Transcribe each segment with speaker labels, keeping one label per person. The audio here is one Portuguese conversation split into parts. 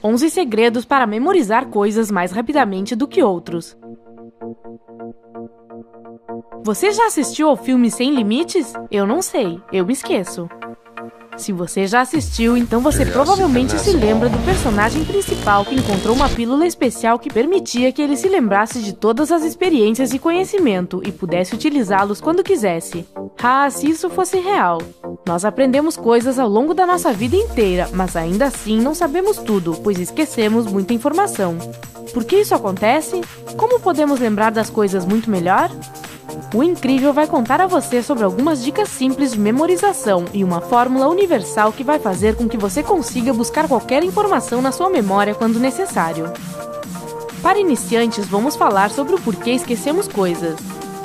Speaker 1: 11 segredos para memorizar coisas mais rapidamente do que outros. Você já assistiu ao filme Sem Limites? Eu não sei, eu me esqueço. Se você já assistiu, então você provavelmente se lembra do personagem principal que encontrou uma pílula especial que permitia que ele se lembrasse de todas as experiências e conhecimento e pudesse utilizá-los quando quisesse. Ah, se isso fosse real! Nós aprendemos coisas ao longo da nossa vida inteira, mas ainda assim não sabemos tudo, pois esquecemos muita informação. Por que isso acontece? Como podemos lembrar das coisas muito melhor? O Incrível vai contar a você sobre algumas dicas simples de memorização e uma fórmula universal que vai fazer com que você consiga buscar qualquer informação na sua memória quando necessário. Para iniciantes, vamos falar sobre o porquê esquecemos coisas.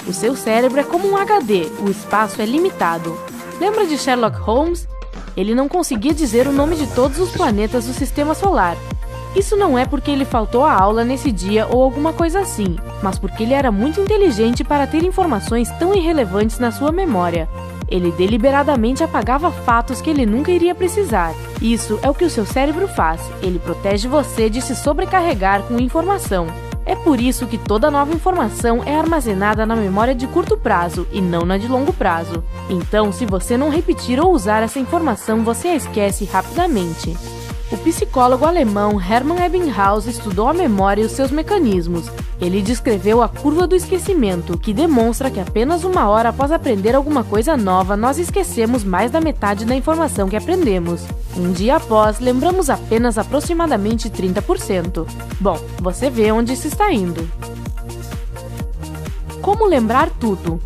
Speaker 1: O seu cérebro é como um HD, o espaço é limitado. Lembra de Sherlock Holmes? Ele não conseguia dizer o nome de todos os planetas do Sistema Solar. Isso não é porque ele faltou à aula nesse dia ou alguma coisa assim, mas porque ele era muito inteligente para ter informações tão irrelevantes na sua memória. Ele deliberadamente apagava fatos que ele nunca iria precisar. Isso é o que o seu cérebro faz, ele protege você de se sobrecarregar com informação. É por isso que toda nova informação é armazenada na memória de curto prazo e não na de longo prazo. Então, se você não repetir ou usar essa informação, você a esquece rapidamente. O psicólogo alemão Hermann Ebbinghaus estudou a memória e os seus mecanismos. Ele descreveu a curva do esquecimento, que demonstra que apenas 1 hora após aprender alguma coisa nova, nós esquecemos mais da metade da informação que aprendemos. Um dia após, lembramos apenas aproximadamente 30%. Bom, você vê onde isso está indo. Como lembrar tudo?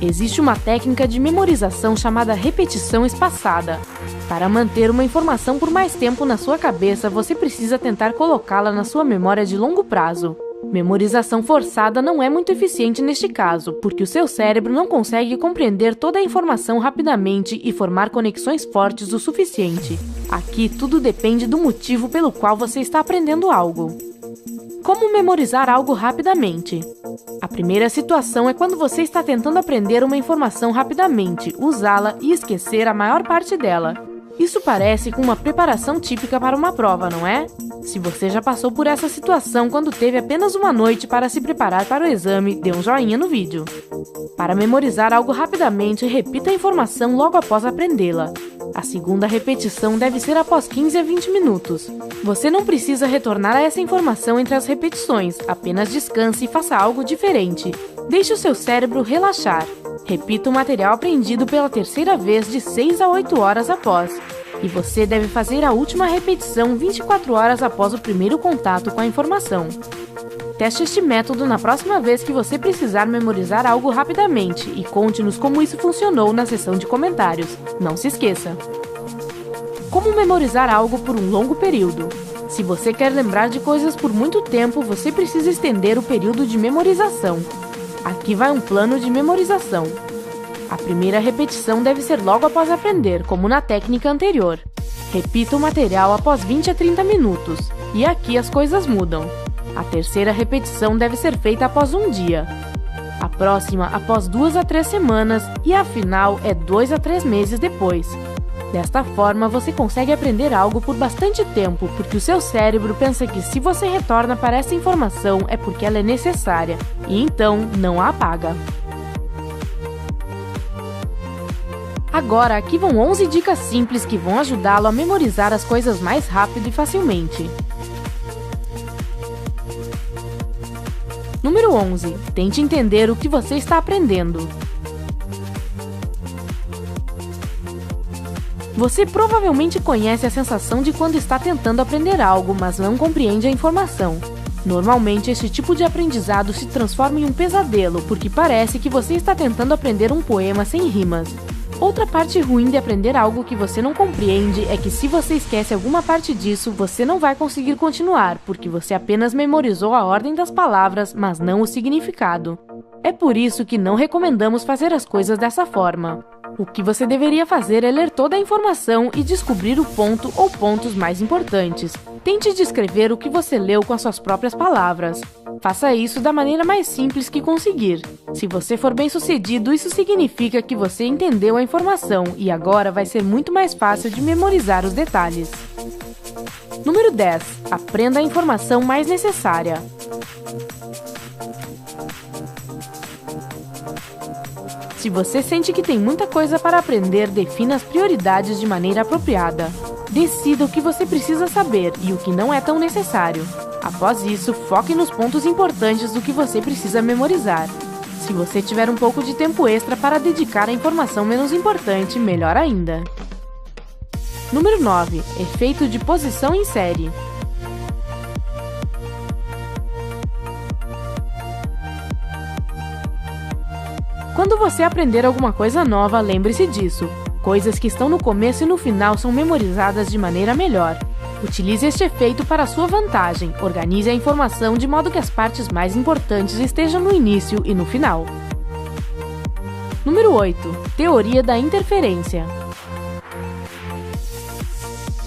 Speaker 1: Existe uma técnica de memorização chamada repetição espaçada. Para manter uma informação por mais tempo na sua cabeça, você precisa tentar colocá-la na sua memória de longo prazo. Memorização forçada não é muito eficiente neste caso, porque o seu cérebro não consegue compreender toda a informação rapidamente e formar conexões fortes o suficiente. Aqui tudo depende do motivo pelo qual você está aprendendo algo. Como memorizar algo rapidamente? A primeira situação é quando você está tentando aprender uma informação rapidamente, usá-la e esquecer a maior parte dela. Isso parece com uma preparação típica para uma prova, não é? Se você já passou por essa situação quando teve apenas uma noite para se preparar para o exame, dê um joinha no vídeo. Para memorizar algo rapidamente, repita a informação logo após aprendê-la. A segunda repetição deve ser após 15 a 20 minutos. Você não precisa retornar a essa informação entre as repetições, apenas descanse e faça algo diferente. Deixe o seu cérebro relaxar. Repita o material aprendido pela terceira vez de 6 a 8 horas após. E você deve fazer a última repetição 24 horas após o primeiro contato com a informação. Teste este método na próxima vez que você precisar memorizar algo rapidamente e conte-nos como isso funcionou na seção de comentários. Não se esqueça! Como memorizar algo por um longo período? Se você quer lembrar de coisas por muito tempo, você precisa estender o período de memorização. Aqui vai um plano de memorização. A primeira repetição deve ser logo após aprender, como na técnica anterior. Repita o material após 20 a 30 minutos. E aqui as coisas mudam. A terceira repetição deve ser feita após um dia. A próxima após 2 a 3 semanas e a final é 2 a 3 meses depois. Desta forma, você consegue aprender algo por bastante tempo, porque o seu cérebro pensa que se você retorna para essa informação é porque ela é necessária, e então não a apaga. Agora, aqui vão 11 dicas simples que vão ajudá-lo a memorizar as coisas mais rápido e facilmente. Número 11. Tente entender o que você está aprendendo. Você provavelmente conhece a sensação de quando está tentando aprender algo, mas não compreende a informação. Normalmente, este tipo de aprendizado se transforma em um pesadelo, porque parece que você está tentando aprender um poema sem rimas. Outra parte ruim de aprender algo que você não compreende é que se você esquece alguma parte disso, você não vai conseguir continuar, porque você apenas memorizou a ordem das palavras, mas não o significado. É por isso que não recomendamos fazer as coisas dessa forma. O que você deveria fazer é ler toda a informação e descobrir o ponto ou pontos mais importantes. Tente descrever o que você leu com as suas próprias palavras. Faça isso da maneira mais simples que conseguir. Se você for bem-sucedido, isso significa que você entendeu a informação e agora vai ser muito mais fácil de memorizar os detalhes. Número 10. Aprenda a informação mais necessária. Se você sente que tem muita coisa para aprender, defina as prioridades de maneira apropriada. Decida o que você precisa saber e o que não é tão necessário. Após isso, foque nos pontos importantes do que você precisa memorizar. Se você tiver um pouco de tempo extra para dedicar à informação menos importante, melhor ainda. Número 9. Efeito de posição em série. Quando você aprender alguma coisa nova, lembre-se disso. Coisas que estão no começo e no final são memorizadas de maneira melhor. Utilize este efeito para a sua vantagem. Organize a informação de modo que as partes mais importantes estejam no início e no final. Número 8. Teoria da interferência.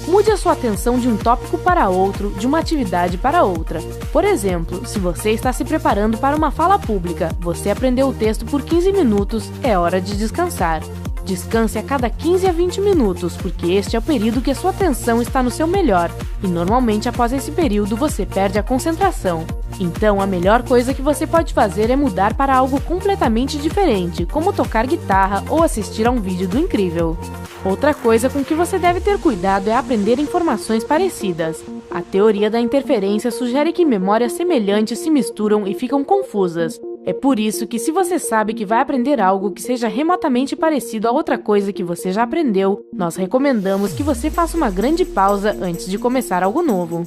Speaker 1: Mude a sua atenção de um tópico para outro, de uma atividade para outra. Por exemplo, se você está se preparando para uma fala pública, você aprendeu o texto por 15 minutos, é hora de descansar. Descanse a cada 15 a 20 minutos, porque este é o período que a sua atenção está no seu melhor, e normalmente após esse período você perde a concentração. Então, a melhor coisa que você pode fazer é mudar para algo completamente diferente, como tocar guitarra ou assistir a um vídeo do Incrível. Outra coisa com que você deve ter cuidado é aprender informações parecidas. A teoria da interferência sugere que memórias semelhantes se misturam e ficam confusas. É por isso que, se você sabe que vai aprender algo que seja remotamente parecido a outra coisa que você já aprendeu, nós recomendamos que você faça uma grande pausa antes de começar algo novo.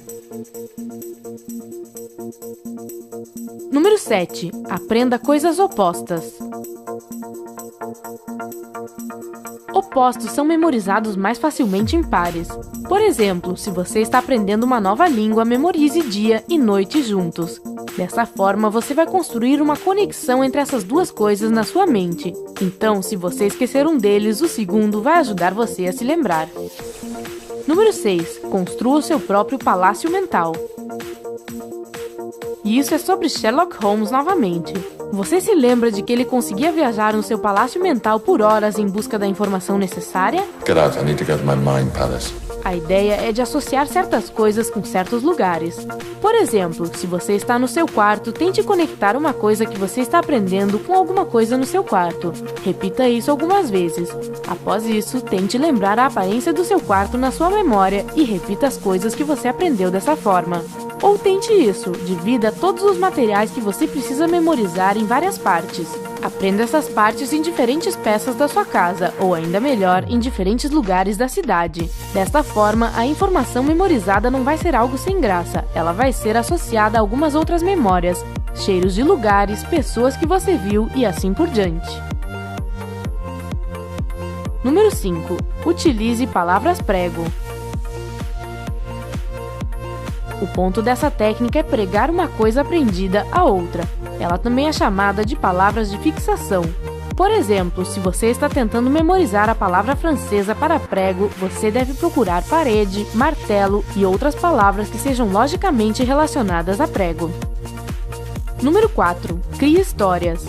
Speaker 1: Número 7. Aprenda coisas opostas. Opostos são memorizados mais facilmente em pares. Por exemplo, se você está aprendendo uma nova língua, memorize dia e noite juntos. Dessa forma, você vai construir uma conexão entre essas duas coisas na sua mente. Então, se você esquecer um deles, o segundo vai ajudar você a se lembrar. Número 6. Construa o seu próprio palácio mental. E isso é sobre Sherlock Holmes novamente. Você se lembra de que ele conseguia viajar no seu palácio mental por horas em busca da informação necessária?
Speaker 2: Get out, I need to go to my mind palace.
Speaker 1: A ideia é de associar certas coisas com certos lugares. Por exemplo, se você está no seu quarto, tente conectar uma coisa que você está aprendendo com alguma coisa no seu quarto. Repita isso algumas vezes. Após isso, tente lembrar a aparência do seu quarto na sua memória e repita as coisas que você aprendeu dessa forma. Ou tente isso, divida todos os materiais que você precisa memorizar em várias partes. Aprenda essas partes em diferentes peças da sua casa, ou ainda melhor, em diferentes lugares da cidade. Desta forma, a informação memorizada não vai ser algo sem graça, ela vai ser associada a algumas outras memórias, cheiros de lugares, pessoas que você viu e assim por diante. Número 5. Utilize palavras prego. O ponto dessa técnica é pregar uma coisa aprendida a outra. Ela também é chamada de palavras de fixação. Por exemplo, se você está tentando memorizar a palavra francesa para prego, você deve procurar parede, martelo e outras palavras que sejam logicamente relacionadas a prego. Número 4. Crie histórias.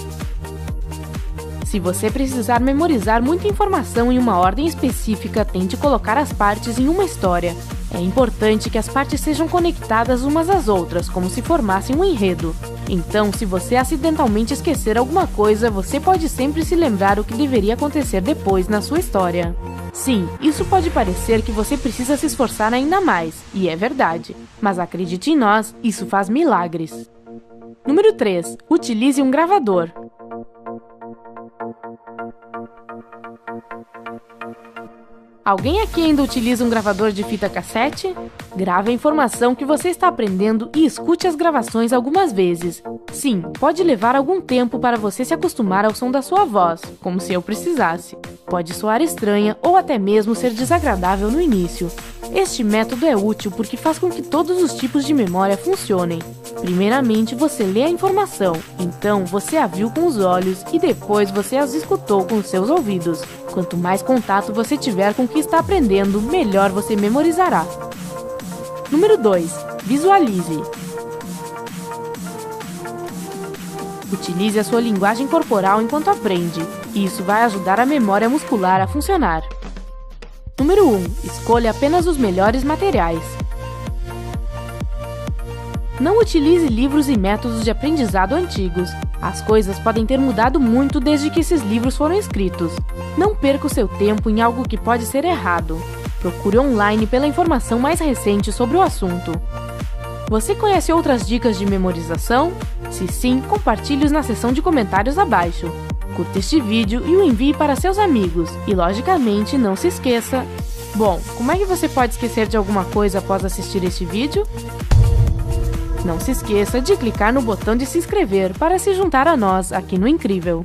Speaker 1: Se você precisar memorizar muita informação em uma ordem específica, tente colocar as partes em uma história. É importante que as partes sejam conectadas umas às outras, como se formassem um enredo. Então, se você acidentalmente esquecer alguma coisa, você pode sempre se lembrar o que deveria acontecer depois na sua história. Sim, isso pode parecer que você precisa se esforçar ainda mais, e é verdade. Mas acredite em nós, isso faz milagres. Número 3. Utilize um gravador. Alguém aqui ainda utiliza um gravador de fita cassete? Grave a informação que você está aprendendo e escute as gravações algumas vezes. Sim, pode levar algum tempo para você se acostumar ao som da sua voz, como se eu precisasse. Pode soar estranha ou até mesmo ser desagradável no início. Este método é útil porque faz com que todos os tipos de memória funcionem. Primeiramente, você lê a informação, então você a viu com os olhos e depois você as escutou com os seus ouvidos. Quanto mais contato você tiver com o que está aprendendo, melhor você memorizará. Número 2. Visualize. Utilize a sua linguagem corporal enquanto aprende. Isso vai ajudar a memória muscular a funcionar. Número 1. Escolha apenas os melhores materiais. Não utilize livros e métodos de aprendizado antigos. As coisas podem ter mudado muito desde que esses livros foram escritos. Não perca o seu tempo em algo que pode ser errado. Procure online pela informação mais recente sobre o assunto. Você conhece outras dicas de memorização? Se sim, compartilhe-os na seção de comentários abaixo. Curta este vídeo e o envie para seus amigos. E, logicamente, não se esqueça... Bom, como é que você pode esquecer de alguma coisa após assistir este vídeo? Não se esqueça de clicar no botão de se inscrever para se juntar a nós aqui no Incrível.